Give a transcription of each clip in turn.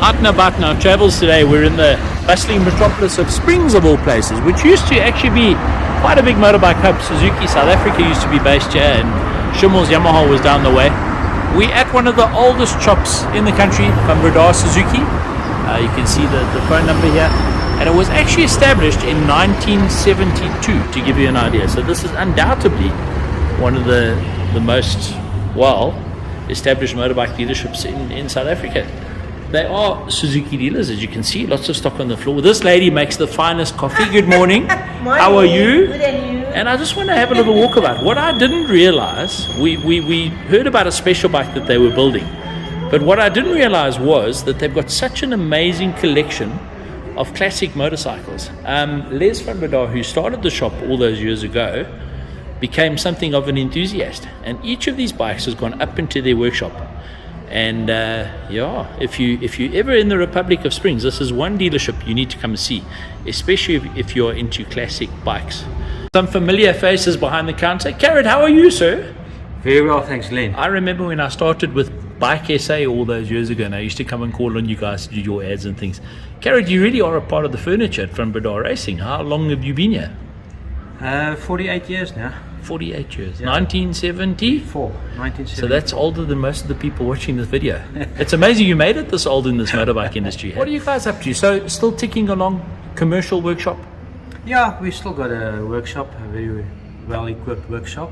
Out and about in our travels today, we're in the bustling metropolis of Springs of all places, which used to actually be quite a big motorbike hub. Suzuki South Africa used to be based here, and Schimmel's Yamaha was down the way. We're at one of the oldest shops in the country, from Breda Suzuki. You can see the phone number here, and it was actually established in 1972, to give you an idea. So this is undoubtedly one of the most well established motorbike dealerships in South Africa. They are Suzuki dealers, as you can see, lots of stock on the floor. This lady makes the finest coffee. Good morning. Morning. How are you? Good, and you? And I just want to have a little walkabout. What I didn't realize, we heard about a special bike that they were building, but what I didn't realize was that they've got such an amazing collection of classic motorcycles. Les van Breda, who started the shop all those years ago, became something of an enthusiast, and each of these bikes has gone up into their workshop. And if you're ever in the Republic of Springs, this is one dealership you need to come and see, especially if you're into classic bikes. Some familiar faces behind the counter. Carrot, how are you, sir? Very well, thanks, Glenn. I remember when I started with Bike SA all those years ago, and I used to come and call on you guys to do your ads and things. Carrot, you really are a part of the furniture at Van Breda Racing. How long have you been here? 48 years now. 48 years. Yeah. 1974. 1974. So that's older than most of the people watching this video. It's amazing you made it this old in this motorbike industry. What are you guys up to? So still ticking along, commercial workshop? Yeah, we still got a workshop, a very well-equipped workshop.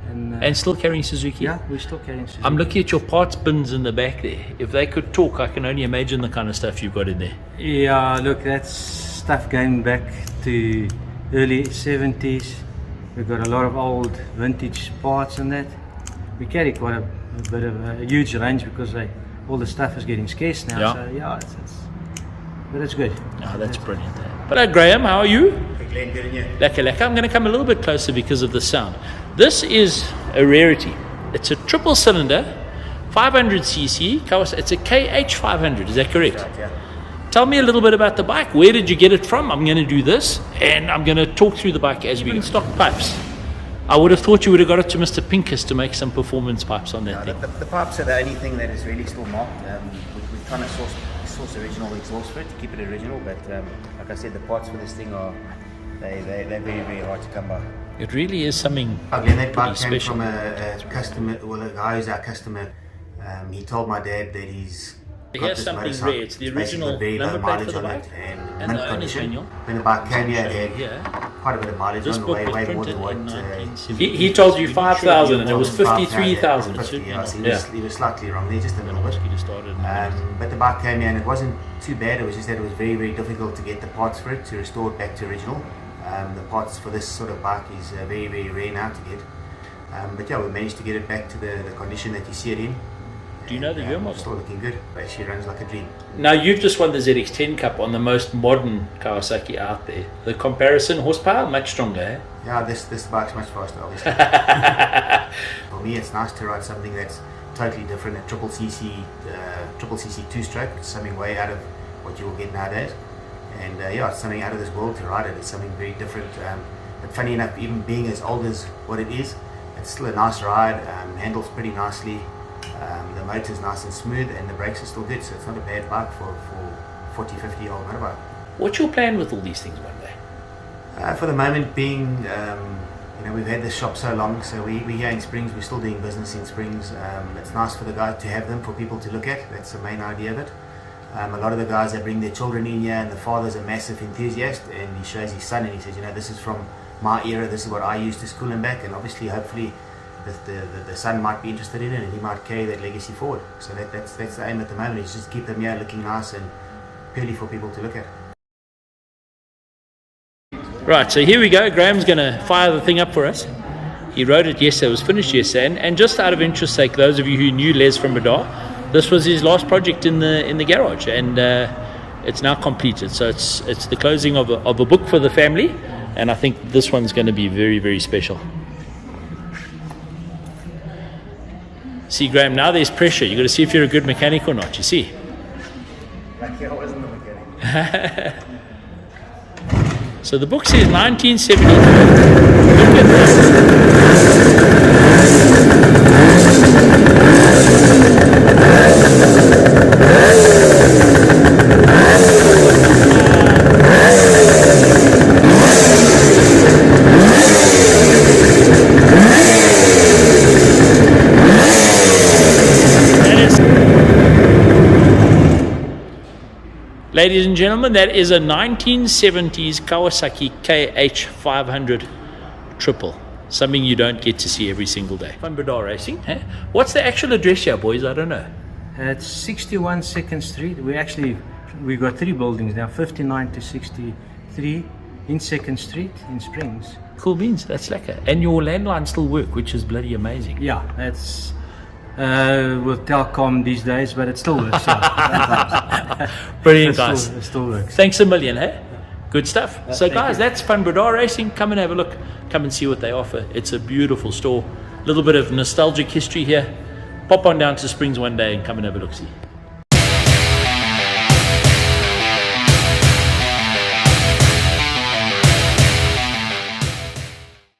And still carrying Suzuki? Yeah, we're still carrying Suzuki. I'm looking at your parts bins in the back there. If they could talk, I can only imagine the kind of stuff you've got in there. Yeah, look, that's stuff going back to early 70s. We've got a lot of old vintage parts and that. We carry quite a bit of a huge range because all the stuff is getting scarce now. Yeah. So yeah, but it's good. Oh, that's brilliant. Hello, Graham. How are you? Hey Glenn, good in you. Lekker. I'm going to come a little bit closer because of the sound. This is a rarity. It's a triple cylinder, 500cc Kawasaki. It's a KH500. Is that correct? Right, yeah. Tell me a little bit about the bike. Where did you get it from? I'm going to do this, and I'm going to talk through the bike as we go. Stock pipes. I would have thought you would have got it to Mr. Pincus to make some performance pipes on that thing. The pipes are the only thing that is really still marked. We're trying to source original exhaust for it to keep it original, but like I said, the parts for this thing are they're very, very hard to come by. It really is something Glenn, that pretty bike came special. from a customer, well, a guy who's our customer. He told my dad that he's Here's something rare. It's the original number plate for the bike and the owner's manual. When the bike came here, it had Yeah. quite a bit of mileage This on the book way, was way more printed than what in 1970. He told you 5,000 and it was 53,000. 50, yeah, so Yeah. he was slightly wrong there, just a little bit. Started. But the bike came here and it wasn't too bad. It was just that it was very, very difficult to get the parts for it to restore it back to original. The parts for this sort of bike is very, very rare now to get. But yeah, we managed to get it back to the condition that you see it in. Do you know the year model? Still looking good. It actually runs like a dream. Now you've just won the ZX10 Cup on the most modern Kawasaki out there. The comparison horsepower much stronger. Eh? Yeah, this bike's much faster, obviously. For me, it's nice to ride something that's totally different. A triple CC two-stroke. It's something way out of what you will get nowadays. And yeah, it's something out of this world to ride it. It's something very different. But funny enough, even being as old as what it is, it's still a nice ride. Handles pretty nicely. The motor's nice and smooth, and the brakes are still good, so it's not a bad bike for 40, 50-year-old motorbike. What's your plan with all these things one day? For the moment being, we've had this shop so long, so we're here in Springs, we're still doing business in Springs. It's nice for the guys to have them for people to look at. That's the main idea of it. A lot of the guys, they bring their children in here, and the father's a massive enthusiast, and he shows his son and he says, this is from my era, this is what I used to school and back, and obviously hopefully the son might be interested in it and he might carry that legacy forward. So that's the aim at the moment, is just keep them here looking nice and purely for people to look at. Right, so here we go. Graham's going to fire the thing up for us. He wrote it yesterday, it was finished yesterday, and just out of interest sake, those of you who knew Les from Breda, this was his last project in the garage, and it's now completed. So it's the closing of a book for the family, and I think this one's going to be very, very special. See, Graham, now there's pressure. You've got to see if you're a good mechanic or not, you see. Lucky I wasn't the mechanic. So the book says 1973. Look at this. Ladies and gentlemen, that is a 1970s Kawasaki KH500 triple. Something you don't get to see every single day. Fun Breda Racing, eh? What's the actual address here, boys? I don't know. It's 61 2nd Street. We got 3 buildings now, 59 to 63 in 2nd Street in Springs. Cool beans, that's lekker. And your landline still work, which is bloody amazing. Yeah, it's with Telcom these days, but it still works. Yeah. Brilliant, guys. It still works. Thanks a million, hey? Good stuff. So guys, that's Fun Breda Racing. Come and have a look. Come and see what they offer. It's a beautiful store. A little bit of nostalgic history here. Pop on down to Springs one day and come and have a look-see.